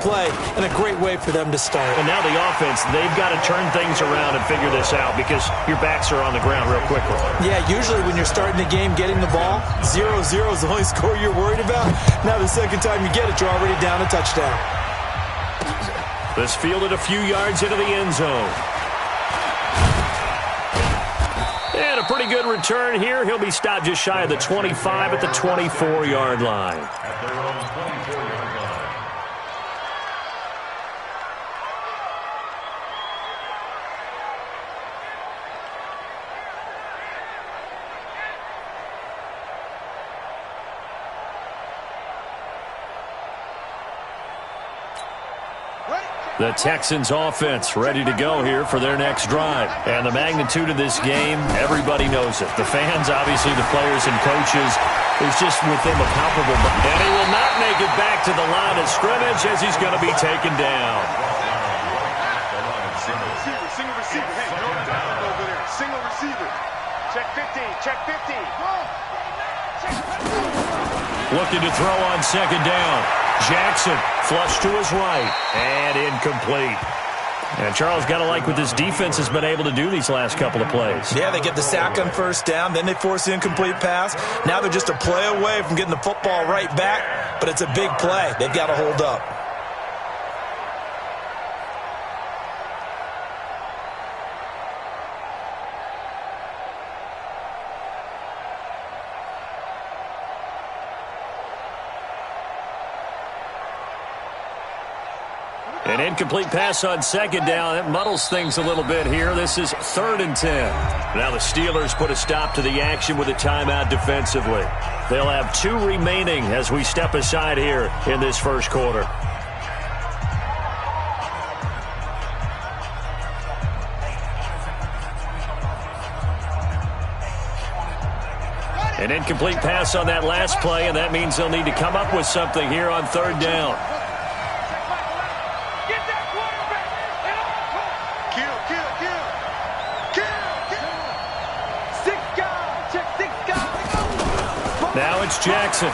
play and a great way for them to start. And now the offense, they've got to turn things around and figure this out because your backs are on the ground real quickly. Yeah, usually when you're starting the game getting the ball, 0-0 is the only score you're worried about. Now the second time you get it, you're already down a touchdown. This fielded a few yards into the end zone. And a pretty good return here. He'll be stopped just shy of the 25 at the 24-yard line. The Texans offense ready to go here for their next drive. And the magnitude of this game, everybody knows it. The fans, obviously the players and coaches, is just with them a palpable. And he will not make it back to the line of scrimmage as he's going to be taken down. Single receiver. Hey, no down over there. Single receiver. Check 15. Check 15. Looking to throw on second down. Jackson flushed to his right and incomplete. And Charles, got to like what this defense has been able to do these last couple of plays. Yeah, they get the sack on first down, then they force the incomplete pass. Now they're just a play away from getting the football right back, but it's a big play. They've got to hold up. An incomplete pass on second down. That muddles things a little bit here. This is 3rd and 10. Now the Steelers put a stop to the action with a timeout defensively. They'll have 2 remaining as we step aside here in this first quarter. An incomplete pass on that last play, and that means they'll need to come up with something here on 3rd down. Now it's Jackson,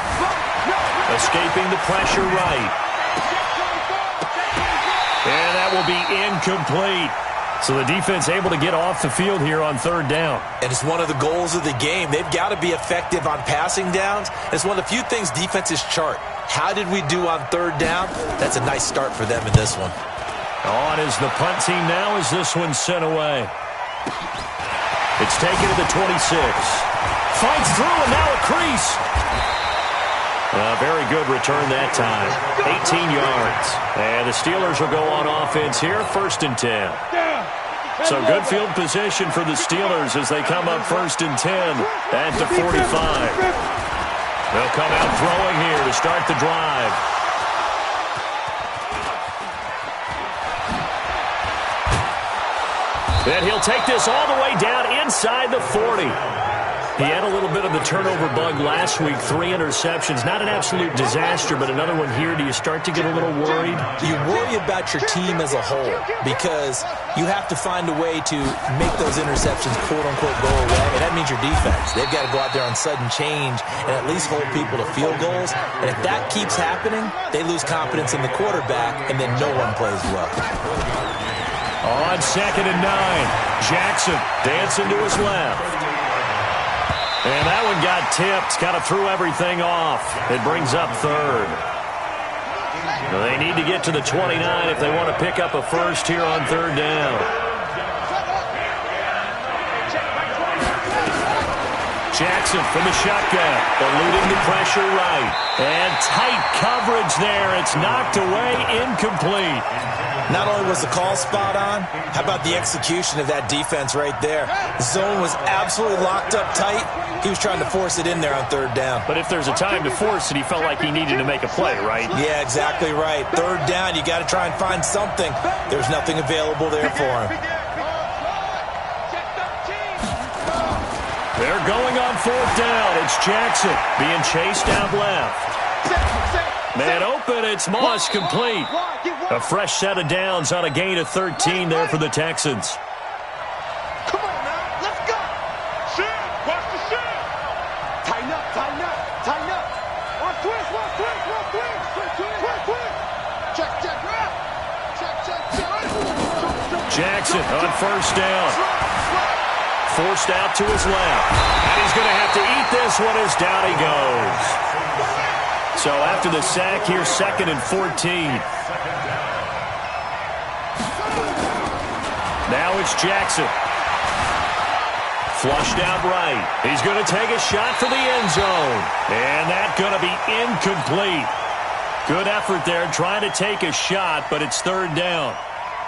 escaping the pressure right. And that will be incomplete. So the defense able to get off the field here on 3rd down. And it's one of the goals of the game. They've got to be effective on passing downs. It's one of the few things defenses chart. How did we do on 3rd down? That's a nice start for them in this one. On is the punt team now as this one's sent away. It's taken to the 26. Fights through, and now a crease. A very good return that time. 18 yards. And the Steelers will go on offense here, 1st and 10. So good field position for the Steelers as they come up 1st and 10 at the 45. They'll come out throwing here to start the drive. And he'll take this all the way down inside the 40. He had a little bit of the turnover bug last week, 3 interceptions. Not an absolute disaster, but another one here. Do you start to get a little worried? You worry about your team as a whole because you have to find a way to make those interceptions, quote-unquote, go away, and that means your defense. They've got to go out there on sudden change and at least hold people to field goals. And if that keeps happening, they lose confidence in the quarterback, and then no one plays well. On 2nd and 9, Jackson dancing to his left. And that one got tipped, kind of threw everything off. It brings up 3rd. They need to get to the 29 if they want to pick up a first here on 3rd down. Jackson from the shotgun, eluding the pressure right. And tight coverage there. It's knocked away, incomplete. Not only was the call spot on, how about the execution of that defense right there? The zone was absolutely locked up tight. He was trying to force it in there on 3rd down. But if there's a time to force it, he felt like he needed to make a play, right? Yeah, exactly right. 3rd down, you got to try and find something. There's nothing available there for him. They're going on 4th down. It's Jackson being chased out left. Man open, it's Moss, complete. A fresh set of downs on a gain of 13 there for the Texans. Come on now, let's go. Shit, watch the shit. Tighten up, tighten up, tighten up. Watch twist, watch twist, watch twist. Quick. Check, check. Jackson on first down. Forced out to his left. And he's going to have to eat this one as down he goes. So after the sack here, 2nd and 14. Now it's Jackson. Flushed out right. He's going to take a shot for the end zone. And that's going to be incomplete. Good effort there trying to take a shot, but it's 3rd down.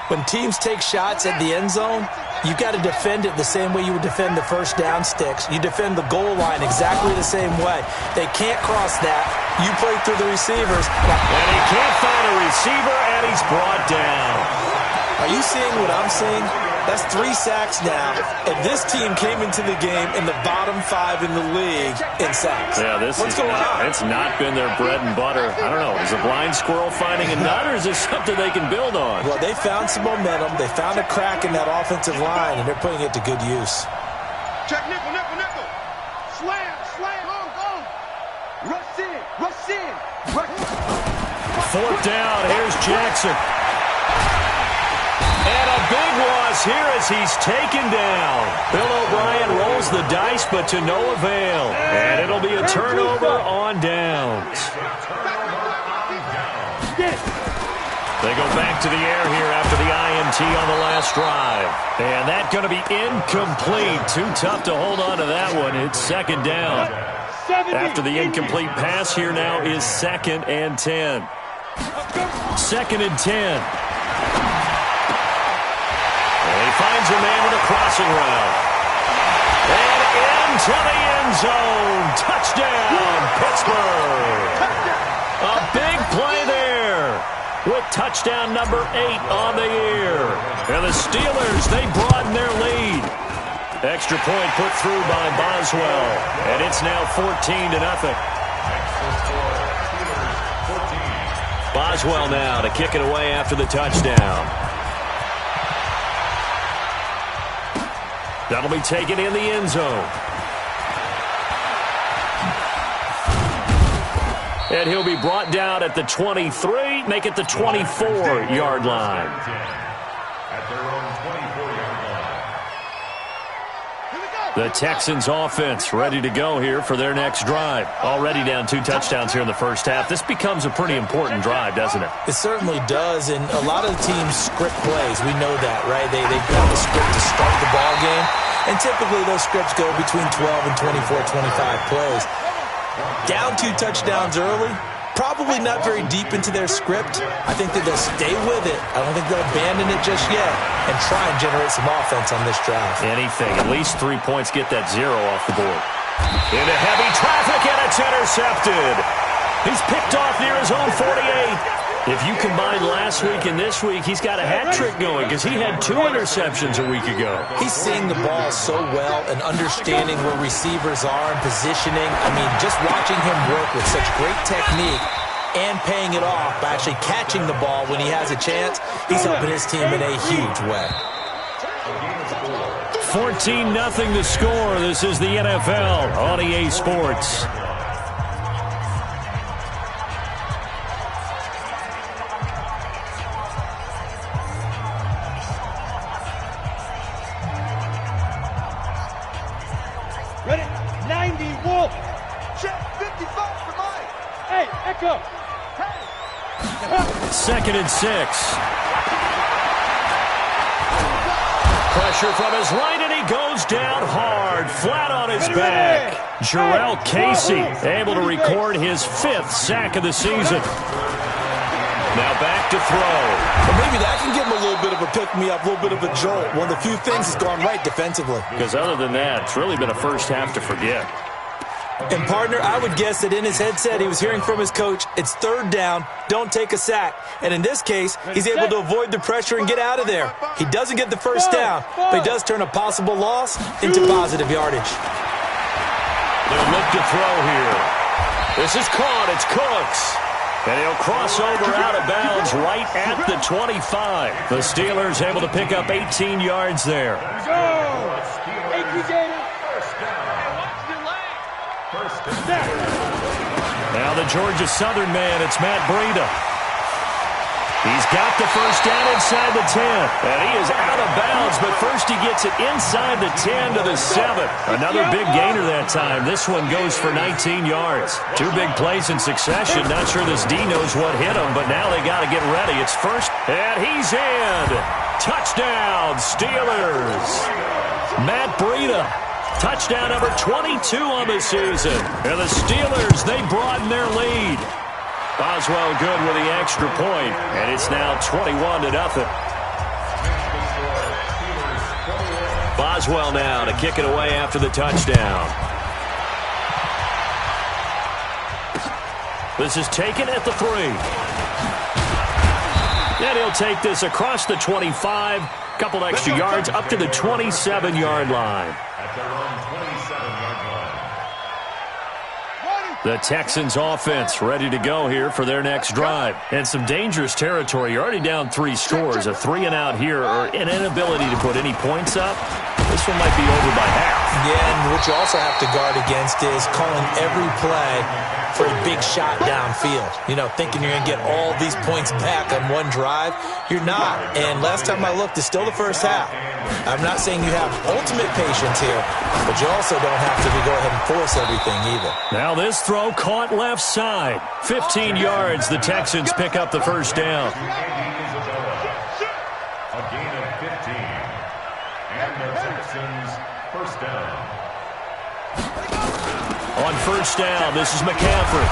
When teams take shots at the end zone, you've got to defend it the same way you would defend the first down sticks. You defend the goal line exactly the same way. They can't cross that. You play through the receivers. And he can't find a receiver, and he's brought down. Are you seeing what I'm seeing? That's 3 sacks now, and this team came into the game in the bottom 5 in the league in sacks. Yeah, what's going on? It's not been their bread and butter. I don't know. Is a blind squirrel finding a nut, or is this something they can build on? Well, they found some momentum. They found a crack in that offensive line, and they're putting it to good use. Check nickel, nickel, nickel. Slam, slam, go. Rush in, rush in. 4th down. Here's Jackson. And a big loss here as he's taken down. Bill O'Brien rolls the dice, but to no avail. And it'll be a turnover on downs. They go back to the air here after the INT on the last drive. And that's going to be incomplete. Too tough to hold on to that one. It's 2nd down. After the incomplete pass here now is 2nd and 10. 2nd and 10. He finds a man with a crossing route. And into the end zone. Touchdown, Pittsburgh. A big play there with touchdown number 8 on the year. And the Steelers, they broaden their lead. Extra point put through by Boswell. And it's now 14-0. Boswell now to kick it away after the touchdown. That'll be taken in the end zone. And he'll be brought down at the 23, make it the 24-yard line. The Texans offense ready to go here for their next drive. Already down 2 touchdowns here in the first half. This becomes a pretty important drive, doesn't it? It certainly does, and a lot of the teams script plays. We know that, right? They have a script to start the ball game, and typically those scripts go between 12 and 24, 25 plays. Down 2 touchdowns early, probably not very deep into their script. I think that they'll stay with it. I don't think they'll abandon it just yet and try and generate some offense on this drive. Anything. At least 3 points, get that 0 off the board. Into heavy traffic, and it's intercepted. He's picked off near his own 48. If you combine last week and this week, he's got a hat trick going because he had 2 interceptions a week ago. He's seeing the ball so well and understanding where receivers are and positioning. I mean, just watching him work with such great technique and paying it off by actually catching the ball when he has a chance, he's helping his team in a huge way. 14-0 to score. This is the NFL on EA Sports. Ready? 90, Wolf. Check 55 for Mike. Hey, Echo. Hey. 2nd and 6. Pressure from his right, and he goes down hard, flat on his back. Jarrell Casey able to record his 5th sack of the season. Now back to throw. Well, maybe that can give him a little bit of a pick-me-up, a little bit of a jolt. One of the few things that's gone right defensively. Because other than that, it's really been a first half to forget. And, partner, I would guess that in his headset he was hearing from his coach, it's 3rd down, don't take a sack. And in this case, he's able to avoid the pressure and get out of there. He doesn't get the first down, but he does turn a possible loss into positive yardage. They'll look to throw here. This is caught. It's Cooks. And he'll cross over out of bounds right at the 25. The Steelers able to pick up 18 yards there. Now the Georgia Southern man, it's Matt Breida. He's got the first down inside the 10. And he is out of bounds, but first he gets it inside the 10 to the 7. Another big gainer that time. This one goes for 19 yards. Two big plays in succession. Not sure this D knows what hit him, but now they got to get ready. It's first, and he's in. Touchdown, Steelers. Matt Breida. Touchdown number 22 on the season. And the Steelers, they broaden their lead. Boswell good with the extra point, and it's now 21-0. Boswell now to kick it away after the touchdown. This is taken at the 3. And he'll take this across the 25, couple extra yards up to the 27-yard line. The Texans offense ready to go here for their next drive. And some dangerous territory. You're already down 3 scores. A 3-and-out here or an inability to put any points up. This one might be over by half. Yeah, and what you also have to guard against is calling every play for a big shot downfield. You know, thinking you're going to get all these points back on one drive. You're not. And last time I looked, it's still the first half. I'm not saying you have ultimate patience here, but you also don't have to go ahead and force everything either. Now this throw caught left side. 15 yards. The Texans pick up the first down. A gain of 15. And the Texans first down. On first down, this is McCaffrey.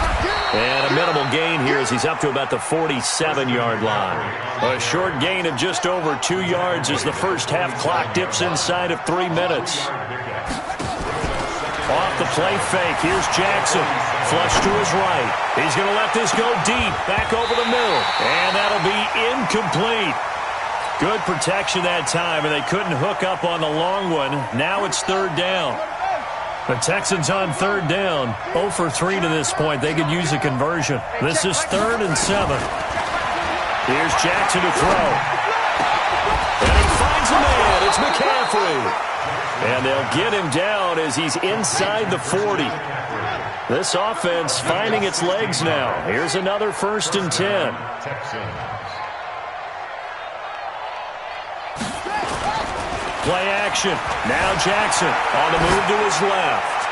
And a minimal gain here as he's up to about the 47-yard line. A short gain of just over 2 yards as the first half clock dips inside of 3 minutes. Off the play fake, here's Jackson. Flush to his right. He's going to let this go deep, back over the middle. And that'll be incomplete. Good protection that time, and they couldn't hook up on the long one. Now it's third down. The Texans on third down, 0 for 3 to this point. They could use a conversion. This is 3rd and 7. Here's Jackson to throw. And he finds a man. It's McCaffrey. And they'll get him down as he's inside the 40. This offense finding its legs now. Here's another 1st and 10. Play action. Now Jackson on the move to his left.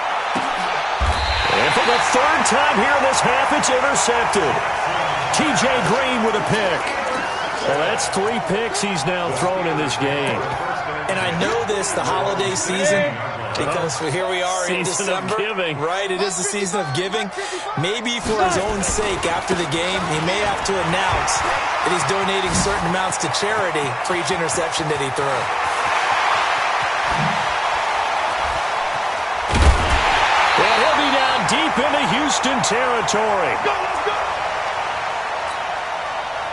And for the 3rd time here in this half, it's intercepted. T.J. Green with a pick. Well, that's 3 picks he's now thrown in this game. And I know this, the holiday season, because here we are in December. Season of giving. Right, it is the season of giving. Maybe for his own sake after the game, he may have to announce that he's donating certain amounts to charity for each interception that he threw. And he'll be down deep into Houston territory.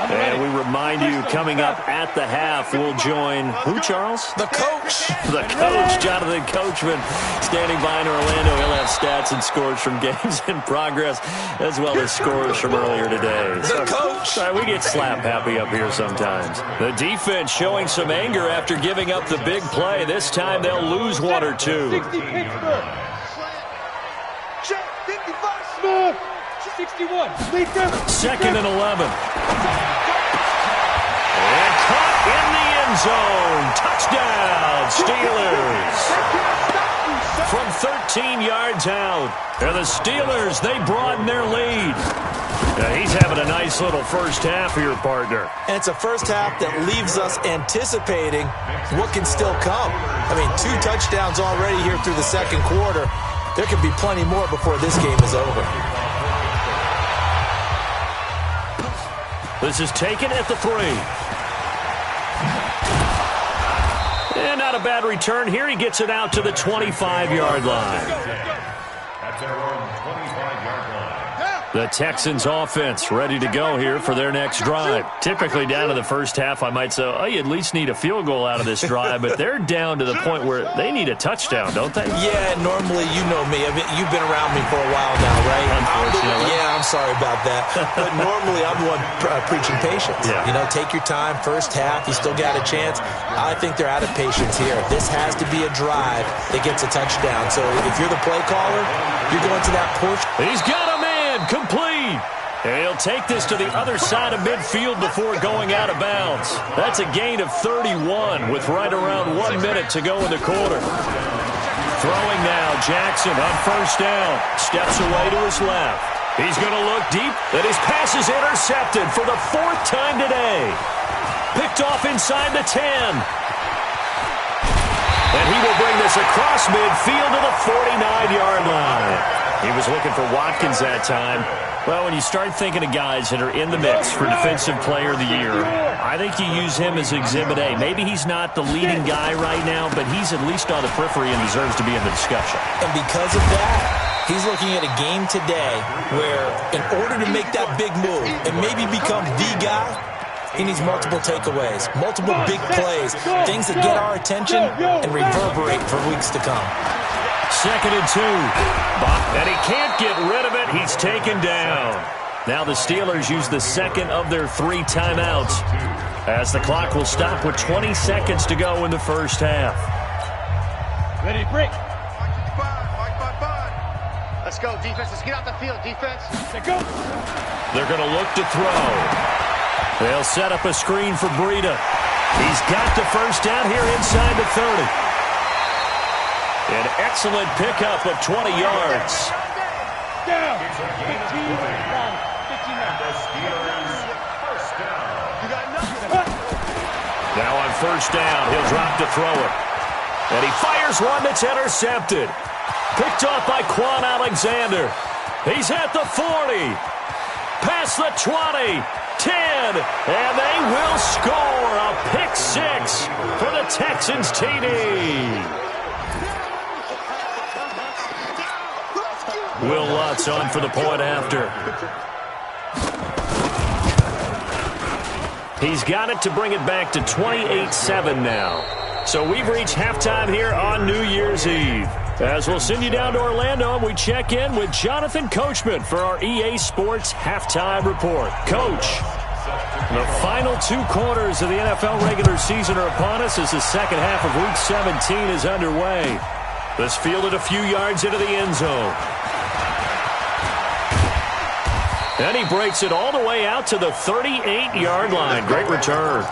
And we remind you, coming up at the half, we'll join who, Charles? The coach. The coach, Jonathan Coachman, standing by in Orlando. He'll have stats and scores from games in progress, as well as scores from earlier today. The coach. We get slap happy up here sometimes. The defense showing some anger after giving up the big play. This time they'll lose 1 or 2. 61. 2nd and 11. And caught in the end zone. Touchdown, Steelers. From 13 yards out. And the Steelers, they broaden their lead. Now he's having a nice little first half here, partner. And it's a first half that leaves us anticipating what can still come. I mean, 2 touchdowns already here through the second quarter. There could be plenty more before this game is over. This is taken at the 3. And not a bad return here. He gets it out to the 25-yard line. At their own 25-yard line. The Texans offense ready to go here for their next drive. Typically down to the first half, I might say, oh, you at least need a field goal out of this drive, but they're down to the point where they need a touchdown, don't they? Yeah, normally, you know me. I mean, you've been around me for a while now, right? Unfortunately. I'm sorry about that. But normally, I'm the one preaching patience. Yeah. You know, take your time, first half, you still got a chance. I think they're out of patience here. This has to be a drive that gets a touchdown. So if you're the play caller, you're going to that push. He's got a man, complete. And he'll take this to the other side of midfield before going out of bounds. That's a gain of 31 with right around 1 minute to go in the quarter. Throwing now, Jackson on first down. Steps away to his left. He's going to look deep, and his pass is intercepted for the 4th time today. Picked off inside the 10. And he will bring this across midfield to the 49-yard line. He was looking for Watkins that time. Well, when you start thinking of guys that are in the mix for Defensive Player of the Year, I think you use him as Exhibit A. Maybe he's not the leading guy right now, but he's at least on the periphery and deserves to be in the discussion. And because of that, he's looking at a game today where in order to make that big move and maybe become the guy, he needs multiple takeaways, multiple big plays, things that get our attention and reverberate for weeks to come. 2nd and 2. And he can't get rid of it. He's taken down. Now the Steelers use the second of their 3 timeouts as the clock will stop with 20 seconds to go in the first half. Ready, break. Let's go, defense. Let's get out the field, defense. Let's go. They're going to look to throw. They'll set up a screen for Breida. He's got the first down here inside the 30. An excellent pickup of 20 yards. Down. 15 Now on first down, he'll drop to throw it. And he fires one that's intercepted. Picked off by Quan Alexander. He's at the 40. Past the 20. 10. And they will score a pick 6 for the Texans TD. Will Lutz on for the point after. He's got it to bring it back to 28-7 now. So we've reached halftime here on New Year's Eve. As we'll send you down to Orlando, and we check in with Jonathan Coachman for our EA Sports Halftime Report. Coach, the final 2 quarters of the NFL regular season are upon us as the second half of Week 17 is underway. This fielded a few yards into the end zone. And he breaks it all the way out to the 38-yard line. Great return.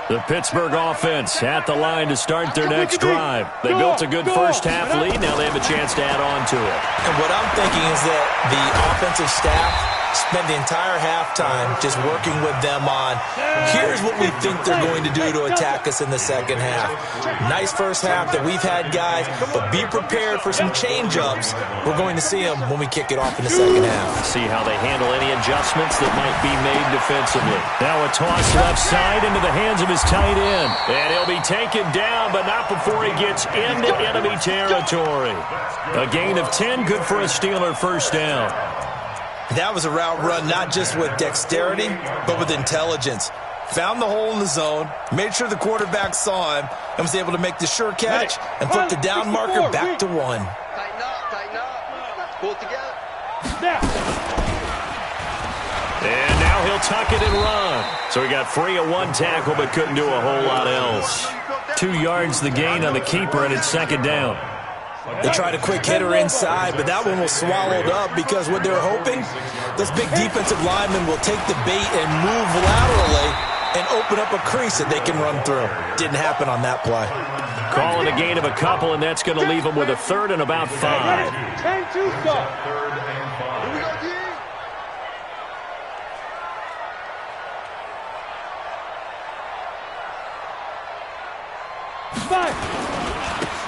The Pittsburgh offense at the line to start their next drive. They built a good first half lead. Now they have a chance to add on to it. And what I'm thinking is that the offensive staff spent the entire halftime just working with them on, here's what we think they're going to do to attack us in the second half. Nice first half that we've had, guys, but be prepared for some change-ups. We're going to see them when we kick it off in the second half. See how they handle any adjustments that might be made defensively. Now a toss left side into the hands of his tight end. And he'll be taken down, but not before he gets into enemy territory. A gain of 10, good for a Steeler first down. That was a route run not just with dexterity, but with intelligence. Found the hole in the zone, made sure the quarterback saw him, and was able to make the sure catch and flip the down marker back to 1. Tighten up. Pull it together. And now he'll tuck it and run. So he got free of 1 tackle, but couldn't do a whole lot else. 2 yards the gain on the keeper, and it's second down. They tried a quick hitter inside, but that one was swallowed up because what they're hoping, those big defensive linemen will take the bait and move laterally and open up a crease that they can run through. Didn't happen on that play. Calling a gain of a couple, and that's going to leave them with a 3rd and about 5. 10-2 start. Here we go, D.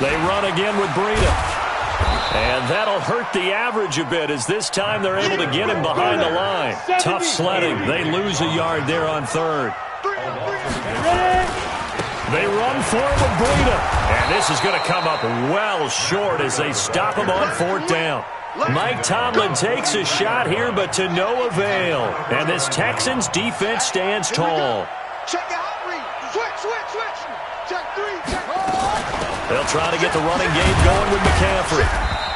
They run again with Breida. And that'll hurt the average a bit as this time they're able to get him behind the line. Tough sledding. They lose a yard there on 3rd. They run forward with Breida. And this is going to come up well short as they stop him on 4th down. Mike Tomlin takes a shot here, but to no avail. And this Texans defense stands tall. Check out read. Switch. Check 3, check 4. They'll try to get the running game going with McCaffrey.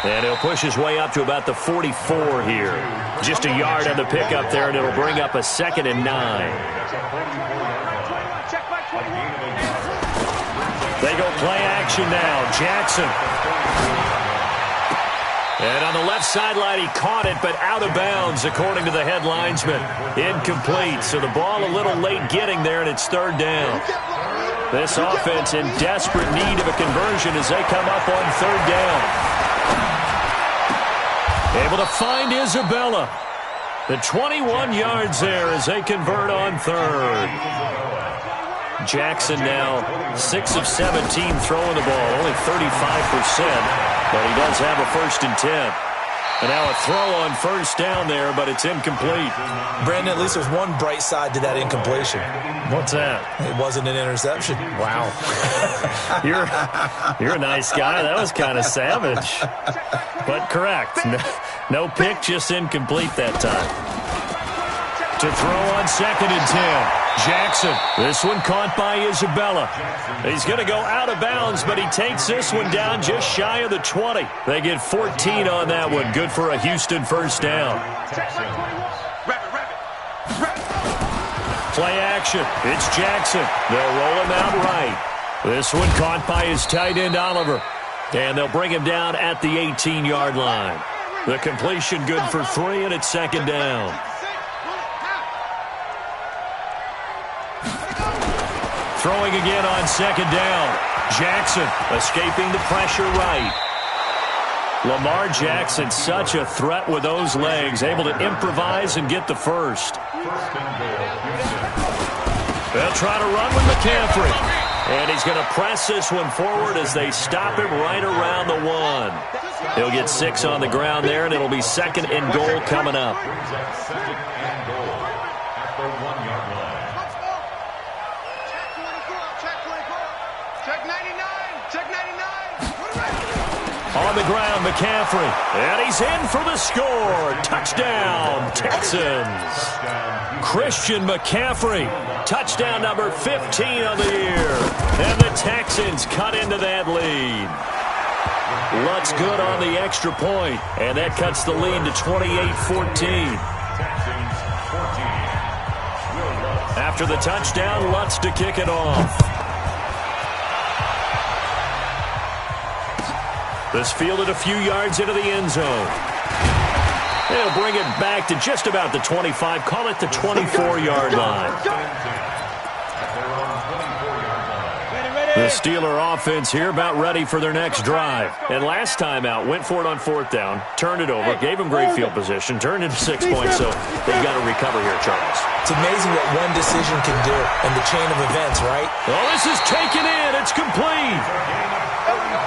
And he'll push his way up to about the 44 here. Just a yard on the pickup there, and it'll bring up a 2nd and 9. They go play action now. Jackson. And on the left sideline, he caught it, but out of bounds, according to the head linesman. Incomplete, so the ball a little late getting there, and it's third down. This offense in desperate need of a conversion as they come up on third down. Able to find Isabella. The 21 yards there as they convert on third. Jackson now 6 of 17 throwing the ball, only 35%. But he does have a 1st and 10. And now a throw on first down there, but it's incomplete. Brandon, at least there's one bright side to that incompletion. What's that? It wasn't an interception. Wow. You're a nice guy. That was kind of savage. But correct. No pick, just incomplete that time. To throw on 2nd and 10. Jackson. This one caught by Isabella. He's going to go out of bounds, but he takes this one down just shy of the 20. They get 14 on that one. Good for a Houston first down. Play action. It's Jackson. They'll roll him out right. This one caught by his tight end, Oliver. And they'll bring him down at the 18-yard line. The completion good for 3, and it's 2nd down. Throwing again on 2nd down. Jackson escaping the pressure right. Lamar Jackson, such a threat with those legs, able to improvise and get the first. They'll try to run with McCaffrey. And he's going to press this one forward as they stop him right around the 1. He'll get 6 on the ground there, and it'll be 2nd and goal coming up. On the ground, McCaffrey. And he's in for the score. Touchdown, Texans. Christian McCaffrey. Touchdown number 15 on the year. And the Texans cut into that lead. Lutz good on the extra point. And that cuts the lead to 28-14. After the touchdown, Lutz to kick it off. This fielded a few yards into the end zone. They'll bring it back to just about the 25. Call it the 24-yard line. The Steeler offense here about ready for their next drive. And last time out, went for it on 4th down, turned it over, gave them great field position, turned into 6 points, so they've got to recover here, Charles. It's amazing what one decision can do in the chain of events, right? Oh, this is taken in. It's complete.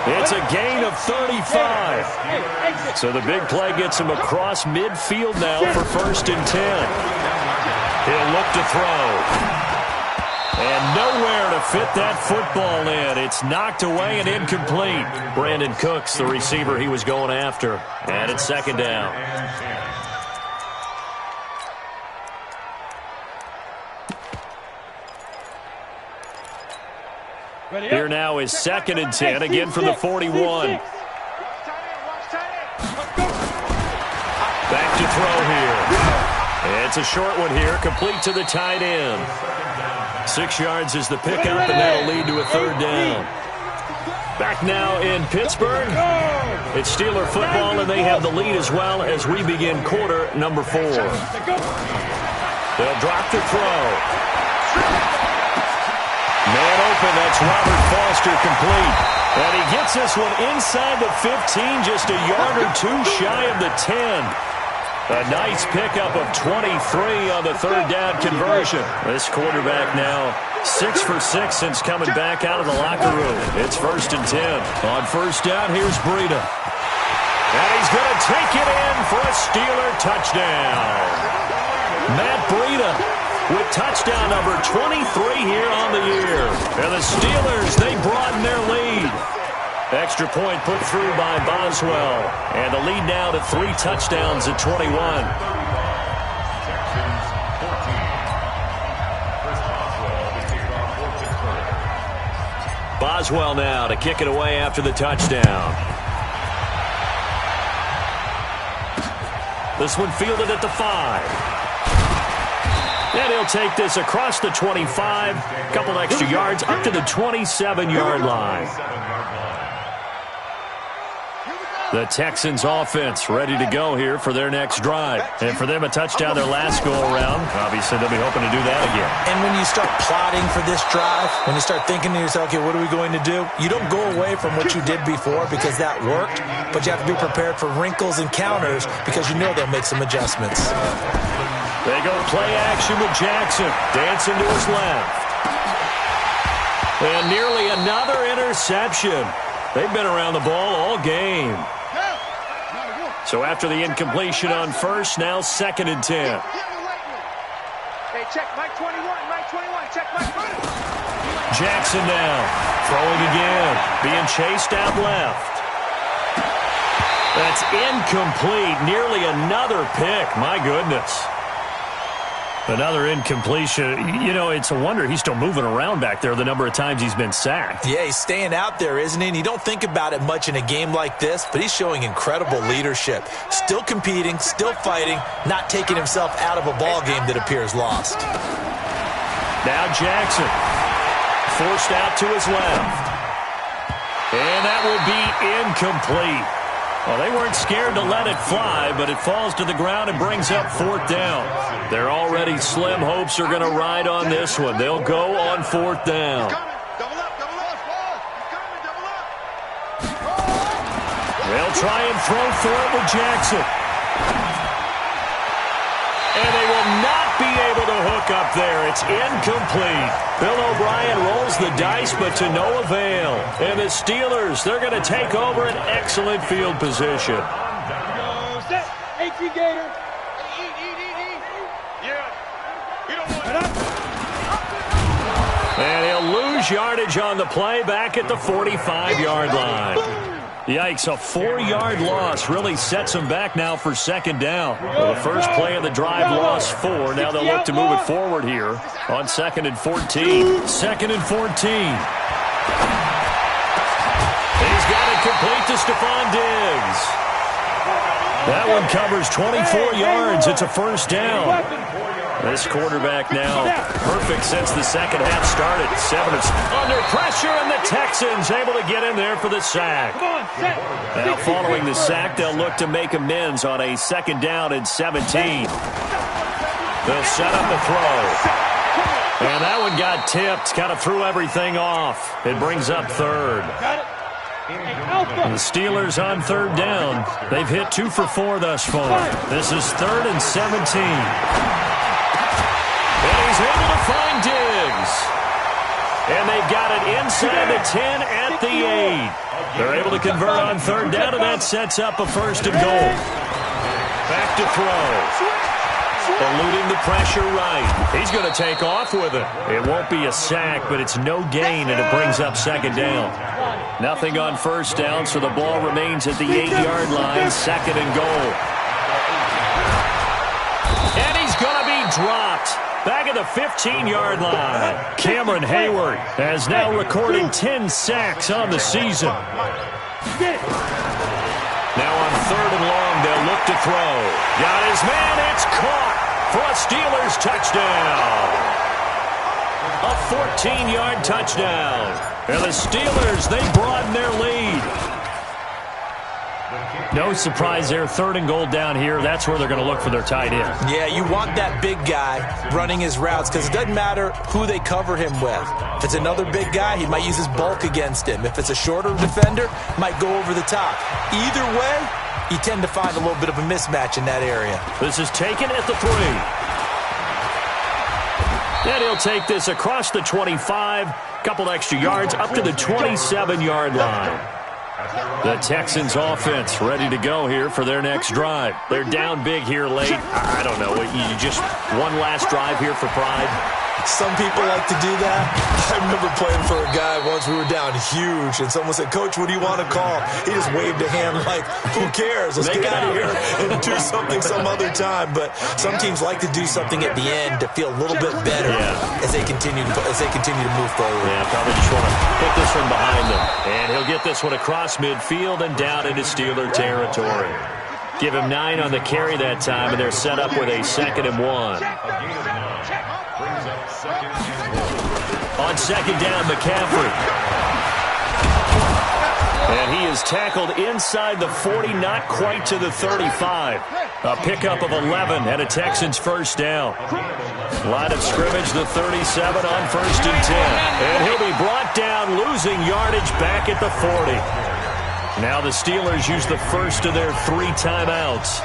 It's a gain of 35. So the big play gets him across midfield now for 1st and 10. He'll look to throw. And nowhere to fit that football in. It's knocked away and incomplete. Brandon Cooks, the receiver he was going after. And it's 2nd down. Here now is 2nd and 10, again from the 41. Back to throw here. It's a short one here, complete to the tight end. 6 yards is the pickup, and that'll lead to a 3rd down. Back now in Pittsburgh. It's Steeler football, and they have the lead as well as we begin quarter number 4. They'll drop the throw. Man open, that's Robert Foster complete. And he gets this one inside the 15, just a yard or 2 shy of the 10. A nice pickup of 23 on the 3rd down conversion. This quarterback now 6 for 6 since coming back out of the locker room. It's 1st and 10. On 1st down, here's Breida. And he's going to take it in for a Steeler touchdown. Matt Breida with touchdown number 23 here on the year. And the Steelers, they broaden their lead. Extra point put through by Boswell. And the lead now to 3 touchdowns at 21. Boswell now to kick it away after the touchdown. This one fielded at the 5. And he'll take this across the 25, a couple extra yards, up to the 27-yard line. The Texans offense ready to go here for their next drive. And for them, a touchdown their last go-around. Obviously, they'll be hoping to do that again. And when you start plotting for this drive, when you start thinking to yourself, okay, what are we going to do? You don't go away from what you did before because that worked, but you have to be prepared for wrinkles and counters because you know they'll make some adjustments. They go play action with Jackson. Dancing to his left. And nearly another interception. They've been around the ball all game. So after the incompletion on first, now 2nd and 10. Hey, check Mike 21, check Mike 20. Jackson now, throwing again, being chased out left. That's incomplete, nearly another pick, my goodness. Another incompletion. You know, it's a wonder he's still moving around back there the number of times he's been sacked. Yeah, he's staying out there, isn't he? And you don't think about it much in a game like this, but he's showing incredible leadership. Still competing, still fighting, not taking himself out of a ball game that appears lost. Now Jackson, forced out to his left. And that will be incomplete. Well, they weren't scared to let it fly, but it falls to the ground and brings up 4th down. Their already slim hopes are going to ride on this one. They'll go on 4th down. They'll try and throw for it with Jackson. And they will not be able to hook up there. It's incomplete. Bill O'Brien rolls the dice, but to no avail. And the Steelers, they're going to take over an excellent field position. Set. HE Gator. And he'll lose yardage on the play back at the 45-yard line. Yikes, a 4-yard loss really sets them back now for 2nd down. Well, the first play of the drive lost 4. Now they'll look to move it forward here on 2nd and 14. 2nd and 14. He's got it complete to Stephon Diggs. That one covers 24 yards. It's a 1st down. This quarterback now perfect since the second half started. 7 under pressure, and the Texans able to get in there for the sack. Now following the sack, they'll look to make amends on a 2nd down and 17. They'll set up the throw. And that one got tipped, kind of threw everything off. It brings up 3rd. The Steelers on 3rd down. They've hit 2 for 4 thus far. This is 3rd and 17. And he's able to find Diggs. And they've got it inside the 10 at the 8. They're able to convert on 3rd down, and that sets up a 1st and goal. Back to throw. Eluding the pressure right. He's going to take off with it. It won't be a sack, but it's no gain, and it brings up 2nd down. Nothing on 1st down, so the ball remains at the 8-yard line, 2nd and goal. And he's going to be dropped. Back at the 15-yard line. Cameron Hayward has now recorded 10 sacks on the season. Now on 3rd and long, they'll look to throw. Got his man, it's caught for a Steelers touchdown. A 14-yard touchdown. And the Steelers, they broaden their lead. No surprise there, 3rd and goal down here. That's where they're going to look for their tight end. Yeah, you want that big guy running his routes because it doesn't matter who they cover him with. If it's another big guy, he might use his bulk against him. If it's a shorter defender, might go over the top. Either way, you tend to find a little bit of a mismatch in that area. This is taken at the 3. And he'll take this across the 25, couple extra yards, up to the 27-yard line. The Texans offense ready to go here for their next drive. They're down big here late. I don't know. You just one last drive here for pride. Some people like to do that. I remember playing for a guy once. We were down huge, and someone said, "Coach, what do you want to call?" He just waved a hand like, "Who cares? Let's get out of here and do something some other time." But some teams like to do something at the end to feel a little bit better as they continue to move forward. Yeah, probably just want to put this one behind them. And he'll get this one across midfield and down into Steeler territory. Give him 9 on the carry that time, and they're set up with a 2nd and 1. On 2nd down, McCaffrey. And he is tackled inside the 40, not quite to the 35. A pickup of 11 and a Texans first down. Line of scrimmage, the 37 on 1st and 10. And he'll be brought down, losing yardage back at the 40. Now the Steelers use the first of their 3 timeouts.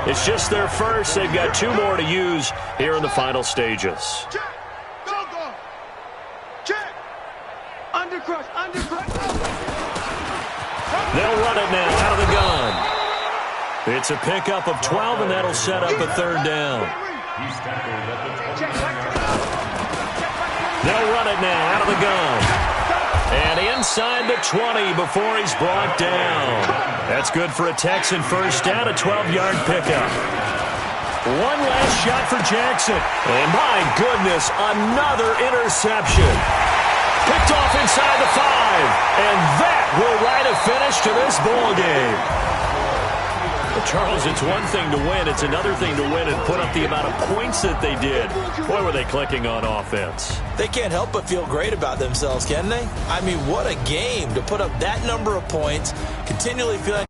It's just their first. They've got 2 more to use here in the final stages. They'll run it now out of the gun. It's a pickup of 12, and that'll set up a 3rd down. They'll run it now out of the gun. And inside the 20 before he's brought down. That's good for a Texan first down, a 12-yard pickup. One last shot for Jackson. And my goodness, another interception. Picked off inside the 5. And that will write a finish to this ball game. Well, Charles, it's one thing to win. It's another thing to win and put up the amount of points that they did. Boy, were they clicking on offense. They can't help but feel great about themselves, can they? I mean, what a game to put up that number of points, continually feeling